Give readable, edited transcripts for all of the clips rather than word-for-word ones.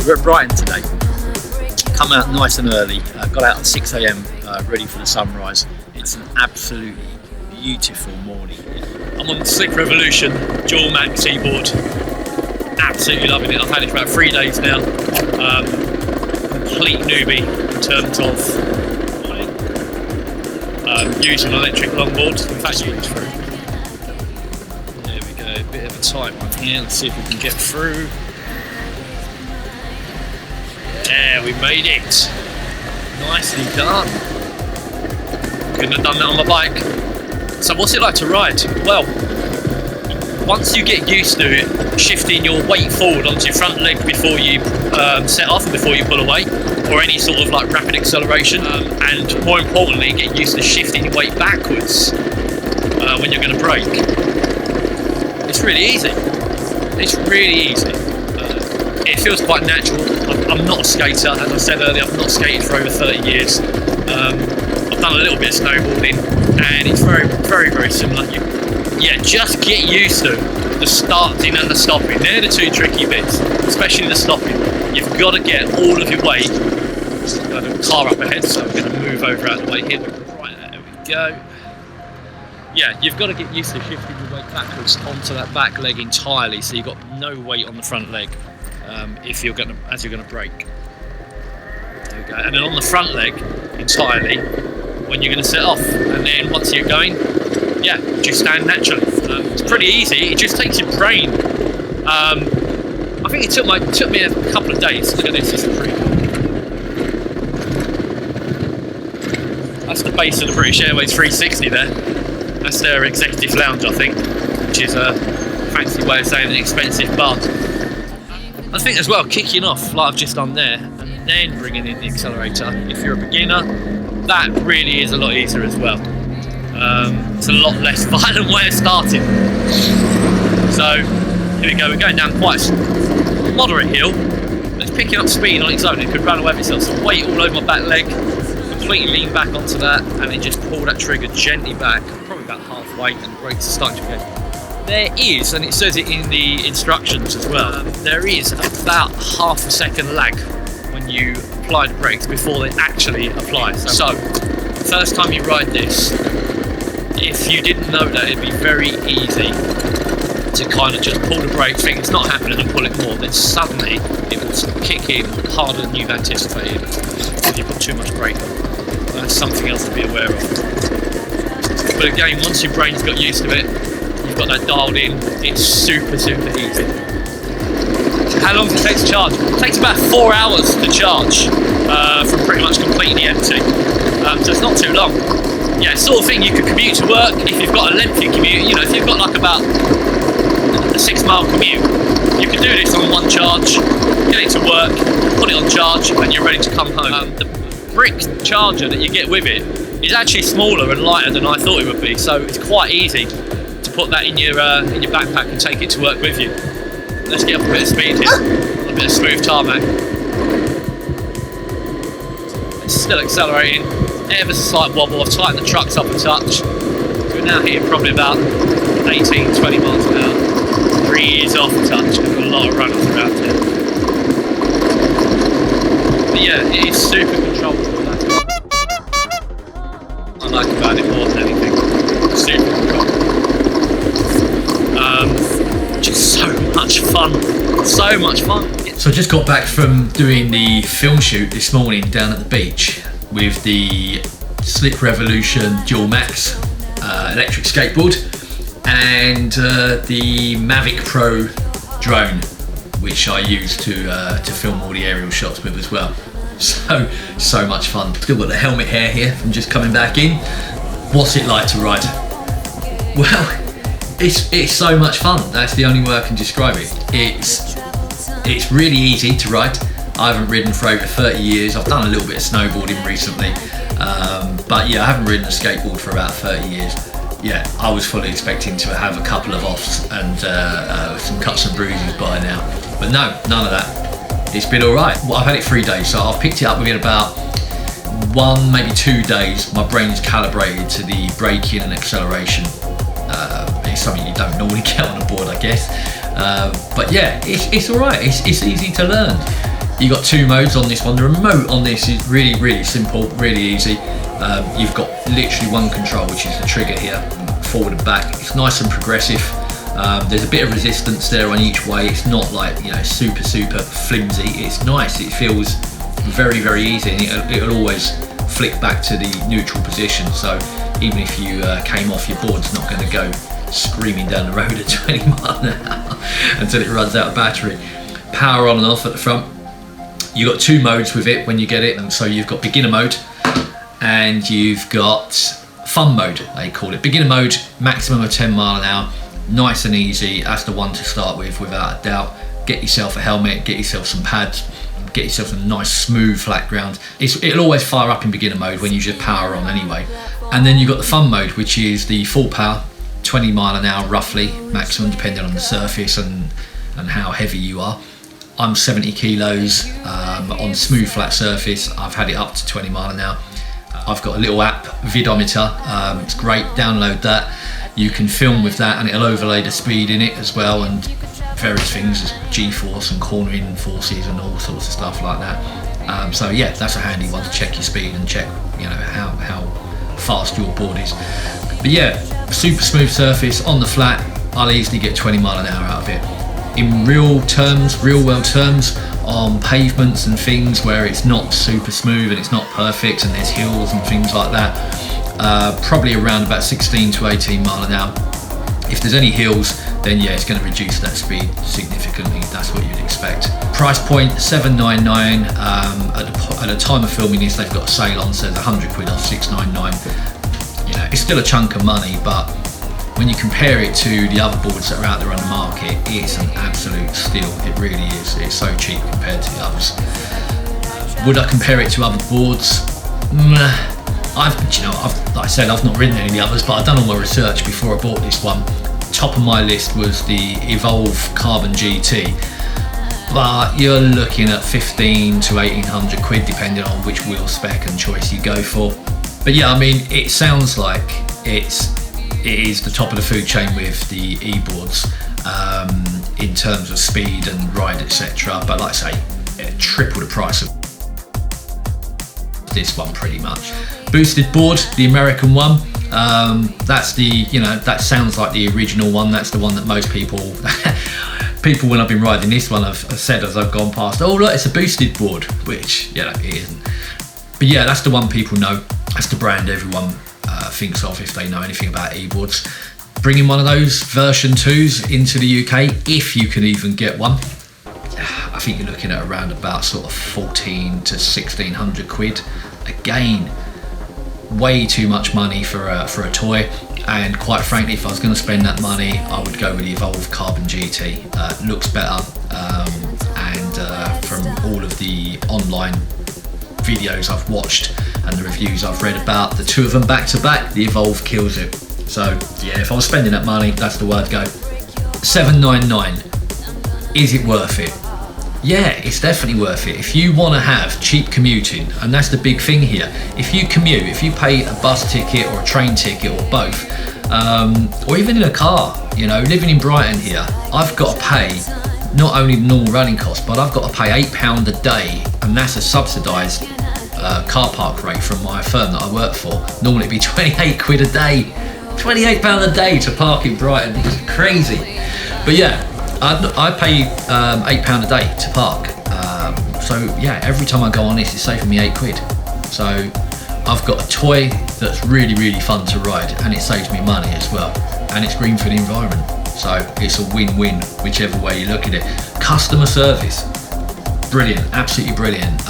We're at Brighton today. Come out nice and early, got out at 6 AM, ready for the sunrise. It's an absolutely beautiful morning. I'm on the Slick Revolution dual max Skateboard. Absolutely loving it. I've had it for about 3 days now. Complete newbie in terms of using an electric longboard. In fact, through. There we go, a bit of a tight one here. Let's see if we can get through. Yeah, we made it. Nicely done. Couldn't have done that on my bike. So what's it like to ride? Well, once you get used to it, shifting your weight forward onto your front leg before you set off and before you pull away, or any sort of like rapid acceleration, and more importantly, get used to shifting your weight backwards when you're going to brake. It's really easy. It's really easy. It feels quite natural. I'm not a skater, as I said earlier. I've not skated for over 30 years. I've done a little bit of snowboarding, and it's very, very, very similar. Yeah, just get used to the starting and the stopping. They're the two tricky bits, especially the stopping. You've got to get all of your weight. Got a car up ahead, so I'm going to move over out of the way here. Right, there we go. Yeah, you've got to get used to shifting your weight backwards onto that back leg entirely, so you've got no weight on the front leg as you're going to brake. There we go. And then on the front leg entirely when you're going to set off. And then once you're going, yeah, just stand naturally. It's pretty easy. It just takes your brain. I think it took me a couple of days. Look at this. This is pretty cool. That's the base of the British Airways 360 there. That's their executive lounge, I think, which is a fancy way of saying an expensive bar. I think as well, kicking off like I've just done there, and then bringing in the accelerator. If you're a beginner, that really is a lot easier as well. It's a lot less violent way of starting. So here we go. We're going down quite a moderate hill. It's picking up speed on its own. It could run away with itself. So weight all over my back leg. Completely lean back onto that, and then just pull that trigger gently back, probably about halfway, and the brakes are starting to go. There is, and it says it in the instructions as well, there is about half a second lag when you apply the brakes before they actually apply. So first time you ride this, if you didn't know that, it'd be very easy to kind of just pull the brake, think it's not happening, and pull it more, then suddenly it will kick in harder than you've anticipated because you've got too much brake on. That's something else to be aware of. But again, once your brain's got used to it, you've got that dialed in, it's super, super easy. How long does it take to charge? It takes about 4 hours to charge from pretty much completely empty. So it's not too long. Yeah, sort of thing you could commute to work if you've got a lengthy commute. You know, if you've got like about a 6-mile commute, you can do this on one charge, get it to work, put it on charge, and you're ready to come home. The brick charger that you get with it is actually smaller and lighter than I thought it would be, so it's quite easy to put that in your backpack and take it to work with you. Let's get up a bit of speed here, a bit of smooth tarmac. It's still accelerating, ever so slight wobble. I've tightened the trucks up a touch. We're now hitting probably about 18, 20 miles an hour. Breeze off a touch, there's a lot of runners around here. But yeah, it is super controllable. That's what I like about it more than anything. Super controllable. Just so much fun. So much fun. So I just got back from doing the film shoot this morning down at the beach with the Slick Revolution Dual Max electric skateboard and the Mavic Pro drone, which I use to film all the aerial shots with as well. So much fun. Still got the helmet hair here from just coming back in. What's it like to ride? Well, it's so much fun. That's the only way I can describe it. It's really easy to ride. I haven't ridden for over 30 years. I've done a little bit of snowboarding recently, but yeah, I haven't ridden a skateboard for about 30 years. Yeah, I was fully expecting to have a couple of offs and some cuts and bruises by now, but no, none of that. It's been all right. Well, I've had it 3 days, so I picked it up within about 1, maybe 2 days. My brain's calibrated to the braking and acceleration. It's something you don't normally get on a board, I guess. But yeah, it's all right. It's easy to learn. You got 2 modes on this one. The remote on this is really, really simple, really easy. You've got literally one control, which is the trigger here, forward and back. It's nice and progressive. There's a bit of resistance there on each way. It's not like, you know, super flimsy. It's nice. It feels very, very easy, and it'll always flick back to the neutral position. So even if you came off, your board's not going to go screaming down the road at 20 miles an hour until it runs out of battery. Power on and off at the front. You've got 2 modes with it when you get it, and so you've got beginner mode and you've got fun mode, they call it. Beginner mode, maximum of 10 miles an hour, nice and easy. That's the one to start with, without a doubt. Get yourself a helmet, get yourself some pads, get yourself a nice smooth flat ground. It'll always fire up in beginner mode when you just power on anyway. And then you've got the fun mode, which is the full power, 20 miles an hour roughly, maximum, depending on the surface and how heavy you are. I'm 70 kilos on smooth flat surface. I've had it up to 20 miles an hour. I've got a little app, Vidometer. It's great, download that. You can film with that and it'll overlay the speed in it as well, and various things, G-force and cornering forces and all sorts of stuff like that. So yeah, that's a handy one to check your speed and check, you know, how fast your board is. But yeah, super smooth surface on the flat. I'll easily get 20 miles an hour out of it. In real world terms, on pavements and things where it's not super smooth and it's not perfect and there's hills and things like that, probably around about 16 to 18 miles an hour. If there's any hills, then yeah, it's going to reduce that speed significantly. That's what you'd expect. Price point $799. At the time of filming this, they've got a sale on, so it's 100 quid off $699. You know, it's still a chunk of money, but when you compare it to the other boards that are out there on the market, it's an absolute steal. It really is. It's so cheap compared to the others. Would I compare it to other boards? Like I said, I've not ridden any of the others, but I've done all my research before I bought this one. Top of my list was the Evolve Carbon GT, but you're looking at 15 to 1800 quid depending on which wheel spec and choice you go for. But yeah, I mean, it sounds like it is the top of the food chain with the e-boards in terms of speed and ride, etc. But like I say, triple the price of this one pretty much. Boosted board, the American one, that's the, you know, that sounds like the original one. That's the one that most people when I've been riding this one have said as I've gone past, oh look, it's a boosted board, which, you know, it isn't. But yeah, that's the one people know. That's the brand everyone thinks of if they know anything about e-boards. Bringing one of those version 2s into the UK, if you can even get one, I think you're looking at around about sort of 14 to 1600 quid. Again, way too much money for a toy, and quite frankly, if I was going to spend that money, I would go with the Evolve Carbon GT. Looks better, and from all of the online videos I've watched and the reviews I've read about the two of them back to back, the Evolve kills it. So yeah, if I was spending that money, that's the word go. $799, is it worth it? Yeah, it's definitely worth it. If you want to have cheap commuting, and that's the big thing here, if you commute, if you pay a bus ticket or a train ticket or both, or even in a car, you know, living in Brighton here, I've got to pay not only the normal running cost, but I've got to pay £8 a day, and that's a subsidised car park rate from my firm that I work for. Normally it'd be 28 quid a day, £28 a day to park in Brighton. It's crazy. But yeah, I pay £8 a day to park. So yeah, every time I go on this, it's saving me 8 quid. So I've got a toy that's really, really fun to ride, and it saves me money as well, and it's green for the environment. So it's a win-win, whichever way you look at it. Customer service, brilliant, absolutely brilliant.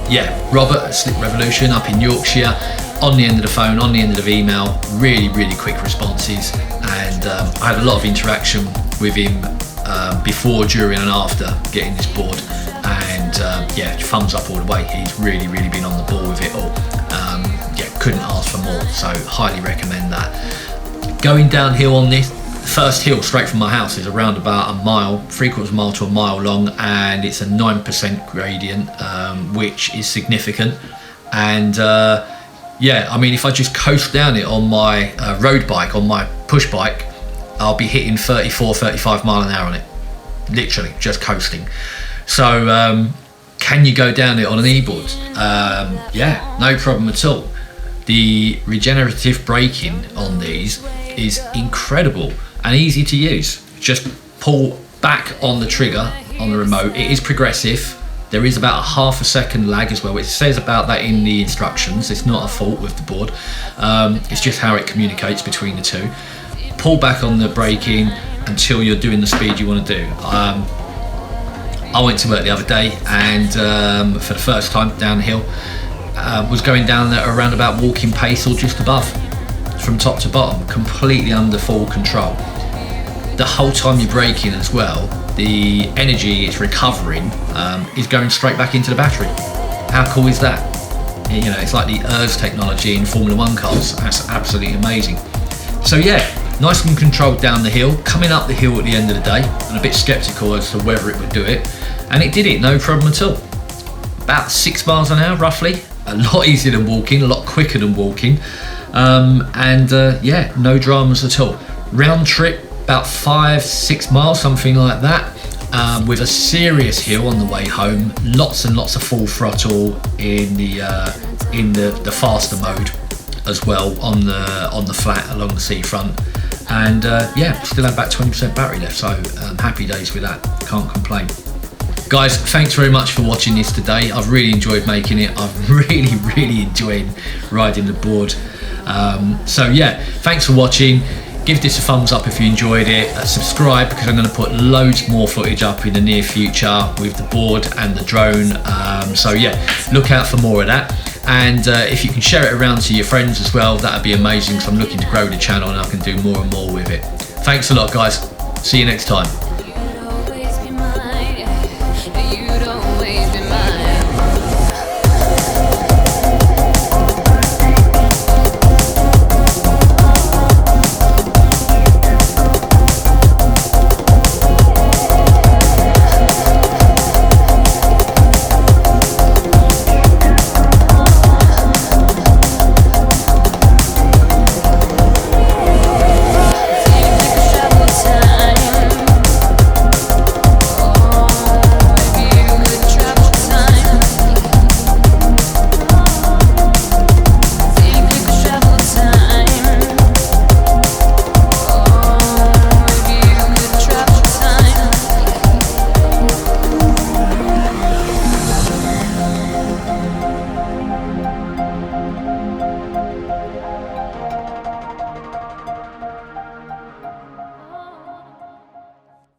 Yeah, Robert at Slip Revolution up in Yorkshire, on the end of the phone, on the end of the email, really, really quick responses, and I had a lot of interaction with him before, during and after getting this board, and yeah, thumbs up all the way. He's really, really been on the ball with it all. Yeah, couldn't ask for more, so highly recommend that. Going downhill on this, first hill straight from my house is around about a mile, 3/4 mile to a mile long, and it's a 9% gradient, which is significant. And yeah, I mean, if I just coast down it on my road bike, on my push bike, I'll be hitting 34, 35 mile an hour on it, literally just coasting. So can you go down it on an e-board? Yeah, no problem at all. The regenerative braking on these is incredible and easy to use. Just pull back on the trigger on the remote. It is progressive. There is about a half a second lag as well. It says about that in the instructions. It's not a fault with the board. It's just how it communicates between the two. Pull back on the braking until you're doing the speed you want to do. I went to work the other day and for the first time downhill, was going down at around about walking pace or just above, from top to bottom, completely under full control. The whole time you're braking as well, the energy it's recovering is going straight back into the battery. How cool is that? You know, it's like the ERS technology in Formula 1 cars. That's absolutely amazing. So yeah, nice and controlled down the hill. Coming up the hill at the end of the day, I'm a bit skeptical as to whether it would do it, and it did it, no problem at all. About 6 miles an hour roughly. A lot easier than walking, a lot quicker than walking, yeah, no dramas at all. Round trip about 5-6 miles, something like that, with a serious hill on the way home. Lots and lots of full throttle in the faster mode as well, on the flat along the seafront, and yeah, still have about 20% battery left. So happy days with that. Can't complain. Guys, thanks very much for watching this today. I've really enjoyed making it. I've really enjoyed riding the board. So yeah, thanks for watching. Give this a thumbs up if you enjoyed it. Subscribe, because I'm going to put loads more footage up in the near future with the board and the drone. So yeah, look out for more of that. And if you can share it around to your friends as well, that'd be amazing, because I'm looking to grow the channel and I can do more and more with it. Thanks a lot, guys. See you next time.